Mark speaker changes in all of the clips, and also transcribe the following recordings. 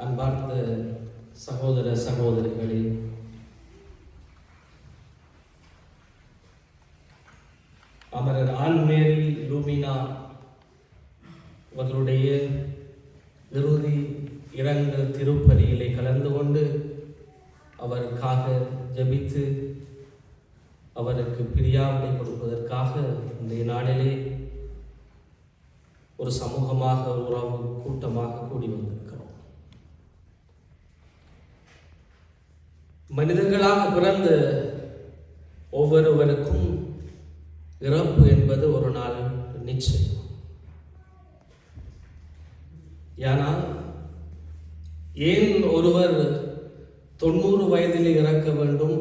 Speaker 1: அன்பார்ந்த சகோதர சகோதரிகளே, அமரர் ஆன்மேரி லூமினா அவர்களுடைய இறுதி இரங்கல் திருப்பலியிலே கலந்து கொண்டு அவருக்காக ஜெபித்து அவருக்கு பிரியாவிடை கொடுப்பதற்காக இன்றைய நாளிலே ஒரு சமூகமாக ஒரு உறவு கூட்டமாக கூடி வந்திருக்கிறோம். மனிதர்களாக பிறந்த ஒவ்வொருவருக்கும் இறப்பு என்பது ஒரு நாள் நிச்சயம். ஆனால் ஏன் ஒருவர் 90 வயதிலே இறக்க வேண்டும்,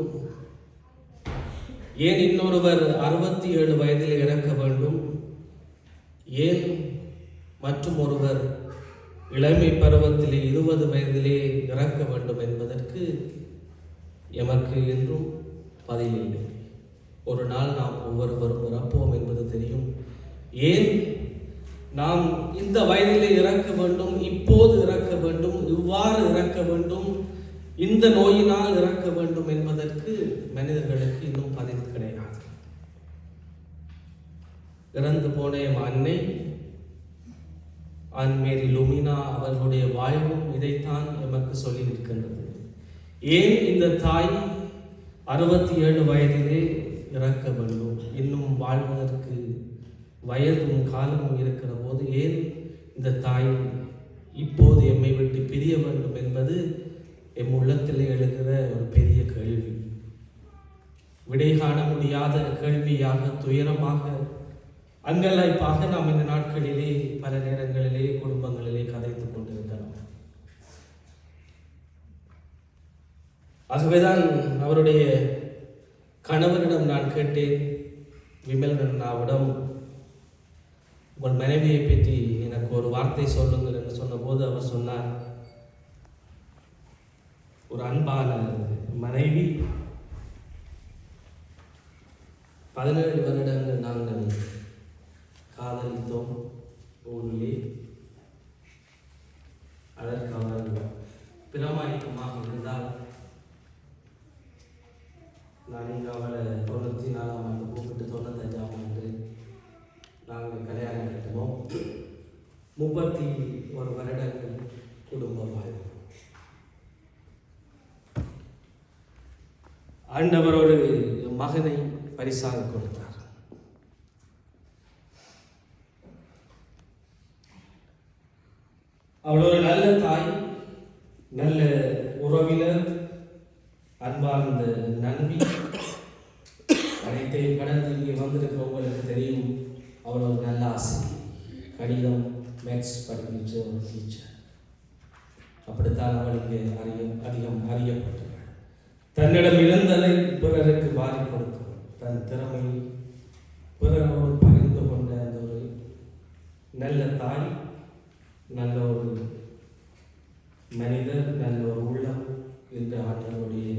Speaker 1: ஏன் இன்னொருவர் 67 வயதிலே இறக்க வேண்டும், ஏன் மற்றும் ஒருவர் இளமை பருவத்திலே 20 வயதிலே இறக்க வேண்டும் என்பதற்கு எமக்கு என்றும் பதிலில்லை. ஒரு நாள் நாம் ஒவ்வொருவரும் இறப்போம் என்பது தெரியும். ஏன் நாம் இந்த வயதிலே இறக்க வேண்டும், இப்போது இறக்க வேண்டும், இவ்வாறு இறக்க வேண்டும், இந்த நோயினால் இறக்க வேண்டும் என்பதற்கு மனிதர்களுக்கு இன்னும் பதில் கிடையாது. இறந்து போன அன்னை ஆன்மேரி லூமினா அவர்களுடைய வாழ்வும் இதைத்தான் எமக்கு சொல்லி நிற்கின்றது. ஏன் இந்த தாய் 67 வயதிலே இறக்க வேண்டும், இன்னும் வாழ்வதற்கு வயதும் காலமும் இருக்கிற போது ஏன் இந்த தாய் இப்போது எம்மை விட்டு பிரிய வேண்டும் என்பது எம் உள்ளத்திலே எழுகிற ஒரு பெரிய கேள்வி. விடை காண முடியாத கேள்வியாக, துயரமாக, அங்கலாய்ப்பாக நாம் இந்த நாட்களிலே பல நேரங்களிலே குடும்பங்களிலே கதைத்துக் கொண்டிருக்கிறோம். ஆகவேதான் அவருடைய கணவரிடம் நான் கேட்டேன், விமலனாவிடம், உங்கள் மனைவியை பற்றி எனக்கு ஒரு வார்த்தை சொல்லுங்கள் என்று சொன்னபோது அவர் சொன்னார், ஒரு அன்பான மனைவி, 17 வருடங்கள் நாங்கள் காதலித்தோம் ஊரிலே. அதற்கு அவர் பிரமாணிக்கமாக இருந்தால் நான் இங்கே அவளை 94ஆம் ஆண்டு கூப்பிட்டு 95ஆம் ஆண்டு நாங்கள் கல்யாணம் கட்டுவோம். 31 வருடங்கள் குடும்ப வாழ்வு. ஆண்டவர் ஒரு மகனை பரிசாக கொடுத்தார். அவள் ஒரு நல்ல தாய், நல்ல உறவினர், அன்பார்ந்த நண்பி. அனைத்தையும் கடந்து இங்கே வந்திருக்கிறவங்களுக்கு தெரியும், அவள் ஒரு நல்ல ஆசிரியர், கணிதம் மேக்ஸ் படிப்பிச்ச ஒரு டீச்சர். அப்படித்தான் அவளுக்கு அதிகம் அறியப்பட்டார். தன்னிடம் இருந்ததை பிறருக்கு வாரி கொடுத்தவர், தன் திறமை பிறரோடு பகிர்ந்து கொண்ட அந்த ஒரு நல்ல தாய், நல்ல ஒரு மனிதர், நல்ல ஒரு உள்ளம் என்று ஆண்டவருடைய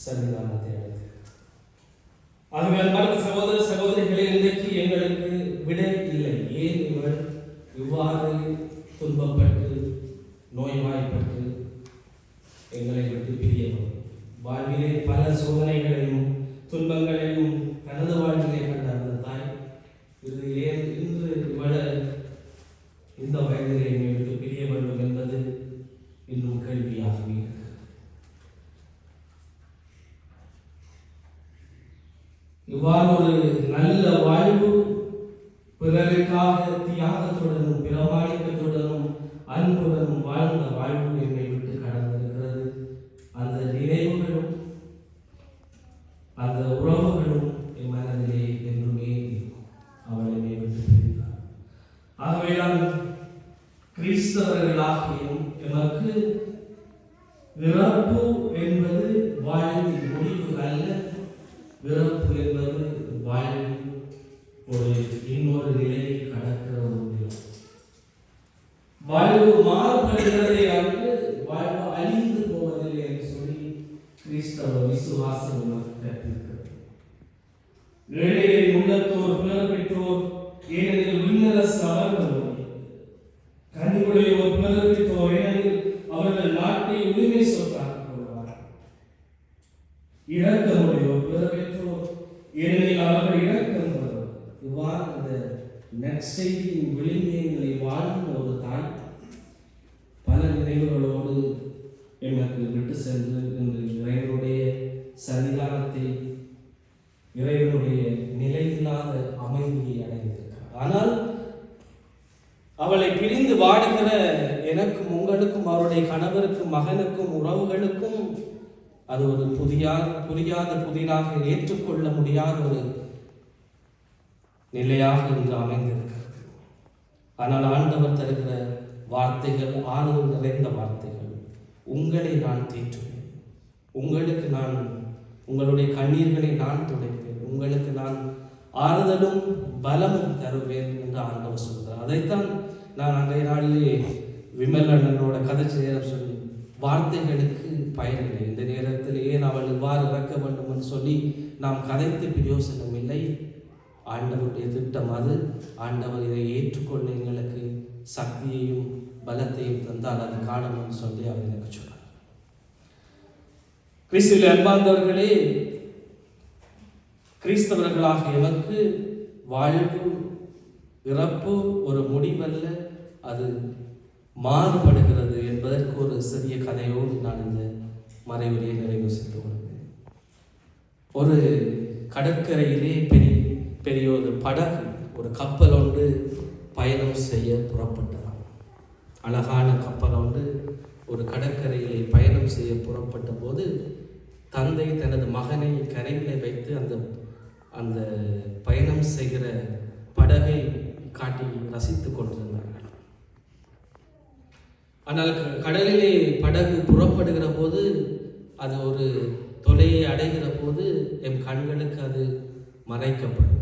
Speaker 1: சன்னிதானத்தை அடைத்து. ஆகவே அன்பான சகோதர சகோதரிகளே, இன்றைக்கு எங்களுக்கு விடை இல்லை. ஏன் இவர் இவ்வாறு துன்பப்பட்டு நோய்வாய்ப்பட்டு எங்களை விட்டு பிரியவர்? வாழ்விலே பல சோதனைகளையும் துன்பங்களையும் தனது வாழ்விலே கண்ட அந்த தாய் இது ஏன் இன்று இவள இந்த வயதிலே எங்களை விட்டு பிரிய வேண்டும் என்பது இன்னும் கேள்வியாகவே இருக்கிறது. இவ்வாறு ஒரு நல்ல வாழ்வு, பிறருக்காக தியாகத்துடனும் பிரமாணிக்கத்துடனும் அன்புடனும் வாழ்ந்த வாழ்வு என்னை விட்டு கடந்திருக்கிறது. அந்த நினைவுகளும் அந்த உறவுகளும் என் மனதிலே என்றுமே இருக்கும். அவள் என்னை விட்டு பிரிந்தார். ஆகவேதான் கிறிஸ்தவர்களாகியும் எமக்கு இறப்பு என்பது வாழ்வின் முடிவு அல்ல. இறப்பு என்பது வாழ்வின் ஒரு இன்னொரு நிலையை கடக்கிற ஒரு நிலை. வாழ்வு மாறுபடுகிறதே அன்று வாழ்வு அழிந்து போவதில்லை என்று சொல்லி கிறிஸ்தவ விசுவாசம் நமக்கு கற்பிக்கிறது. ஏழையை உள்ளத்தோர் பிறர் பெற்றோர், ஏனெனில் விண்ணரசு அவர்கள் கனிவுடைய ஒரு பிறர் பெற்றோர், ஏனெனில் அவர்கள் உரிமை சொத்தாக்கிக் கொள்வார்கள். இரக்கமுடையோர் பிறவேற்றோர் ஏனெனில் அவர்கள் இரக்கம் பெறுவர். இவ்வாறு இந்த நற்செய்தியின் விளிமையங்களை வாழ்ந்த ஒரு தாய் பல நினைவுகளோடு எனக்கு விட்டு சென்று இன்று இறைவனுடைய சன்னிதானத்தை, இறைவனுடைய நிலையில்லாத அமைதியை அடைந்திருக்கிறார். ஆனால் அவளை பிரிந்து வாடுகிற எனக்கும் உங்களுக்கும் அவருடைய கணவருக்கும் மகனுக்கும் உறவுகளுக்கும் அது ஒரு புரியாத புதிராக ஏற்றுக்கொள்ள முடியாத ஒரு நிலையாக இன்று அமைந்திருக்கிறது. ஆனால் ஆண்டவர் தருகிற வார்த்தைகள் ஆறுதல் நிறைந்த வார்த்தைகள். உங்களை நான் தேற்றுவேன், உங்களுக்கு நான் உங்களுடைய கண்ணீர்களை நான் துடைப்பேன், உங்களுக்கு நான் ஆறுதலும் பலமும் தருவேன் என்று ஆண்டவர் சொல்கிறார். அதைத்தான் நான் அன்றைய நாளிலே விமல் அண்ணனோட கதை சொல்லி வார்த்தைகளுக்கு பயனில்லை, இந்த நேரத்தில் ஏன் அவள் இவ்வாறு இறக்க வேண்டும் என்று சொல்லி நாம் கதைத்து பிரயோசனம் இல்லை. ஆண்டவருடைய திட்டம் அது. ஆண்டவர் இதை ஏற்றுக்கொள்ள எங்களுக்கு சக்தியையும் பலத்தையும் தந்தால் அது காணும்னு சொல்லி அவர் எனக்கு சொன்னார். கிறிஸ்துவில் அன்பார்ந்தவர்களே, கிறிஸ்தவர்களாக எமக்கு வாழ்வு இறப்பு ஒரு முடிவல்ல, அது மாறுபடுகிறது என்பதற்கு ஒரு சிறிய கதையோடு நான் இந்த மறைவுரையை நிறைவு செய்து வருகிறேன். ஒரு கடற்கரையிலே பெரிய ஒரு படகு, ஒரு கப்பல் ஒன்று பயணம் செய்ய புறப்பட்டதாம். அழகான கப்பல் ஒன்று ஒரு கடற்கரையிலே பயணம் செய்ய புறப்பட்ட போது தந்தை தனது மகனை கரையிலே வைத்து அந்த பயணம் செய்கிற படகை காட்டி ரசித்துக் கொண்டிருந்தார்கள். ஆனால் கடலிலே படகு புறப்படுகிற போது, அது ஒரு தொலையை அடைகிற போது என் கண்களுக்கு அது மறைக்கப்படும்.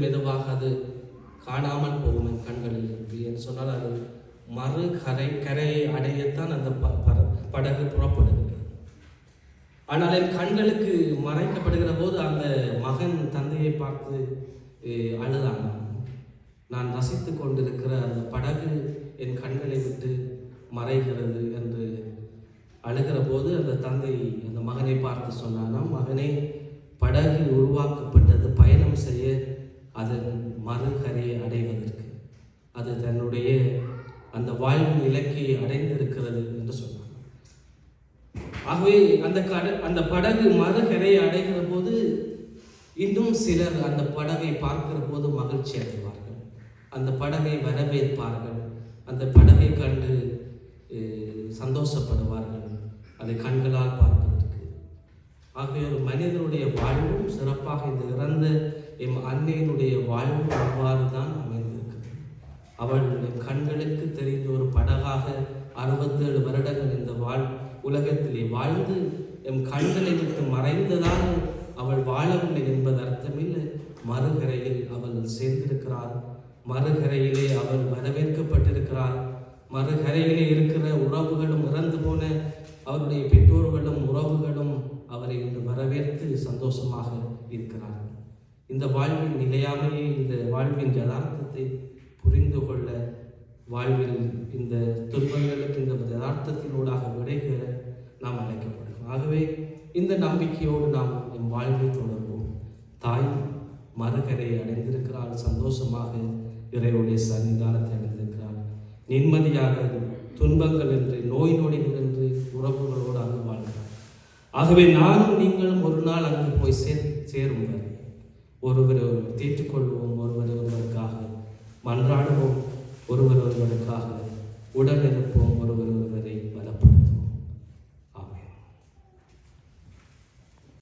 Speaker 1: மெதுவாக அது காணாமல் போகும் என் கண்களில் இருந்து என்று சொன்னால், அது கரையை அடையத்தான் அந்த படகு புறப்படுகிறது. ஆனால் என் கண்களுக்கு மறைக்கப்படுகிற போது அந்த மகன் தந்தையை பார்த்து அழுதான். நான் ரசித்து கொண்டிருக்கிற அந்த படகு என் கண்களை விட்டு மறைகிறது என்று அழுகிற போது அந்த தந்தை அந்த மகனை பார்த்து சொன்னானாம், மகனே, படகு உருவாக்கப்பட்டது பயணம் செய்ய, அதன் மறுகரையை அடைவதற்கு. அது தன்னுடைய அந்த வாழ்வின் இலக்கையை அடைந்திருக்கிறது என்று சொன்னார். ஆகவே அந்த படகு மறுகரையை அடைகிற போது இன்னும் சிலர் அந்த படகை பார்க்கிற போது மகிழ்ச்சி அடைவார்கள், அந்த படகை வரவேற்பார்கள், அந்த படகை கண்டு சந்தோஷப்படுவார்கள், அதை கண்களால் பார்ப்பதற்கு. ஆகவே ஒரு மனிதனுடைய வாழ்வும் சிறப்பாக இந்த இறந்த எம் அன்னையினுடைய வாழ்வும் அவ்வாறு தான் அமைந்திருக்கிறது. அவள் என் கண்களுக்கு தெரிந்த ஒரு படகாக 67 வருடங்கள் இந்த உலகத்திலே வாழ்ந்து எம் கண்களை விட்டு மறைந்ததால் அவள் வாழவில்லை என்பது அர்த்தமில்லை. மறுகரையில் அவள் சேர்ந்திருக்கிறாள், மறுகரையிலே அவள் வரவேற்கப்பட்டிருக்கிறாள். மறுகரையிலே இருக்கிற உறவுகளும், இறந்து போன அவருடைய பெற்றோர்களும் உறவுகளும் அவரை இன்று வரவேற்று சந்தோஷமாக இருக்கிறார்கள். இந்த வாழ்வின் நிலையாமையை, இந்த வாழ்வின் யதார்த்தத்தை புரிந்து கொள்ள, வாழ்வில் இந்த துன்பங்களுக்கு இந்த யதார்த்தத்தினூடாக விடைகிற நாம் அழைக்கப்படுகிறோம். ஆகவே இந்த நம்பிக்கையோடு நாம் என் வாழ்வை தொடர்வோம். தாய் மறுகரையை அடைந்திருக்கிறாள், சந்தோஷமாக இறைவனுடைய சன்னிதானத்தை அடைந்திருக்கிறாள், நிம்மதியாக துன்பங்கள் என்று, நோய் நொடிகள் என்று உறவுகளோடு அங்கு வாழ்கிறார். ஆகவே நானும் நீங்களும் ஒரு நாள் அங்கு போய் சேரும் வரை ஒருவரை தேற்றுக்கொள்வோம், ஒருவருக்காக மன்றாடுவோம், ஒருவருக்காக உடனிருப்போம்.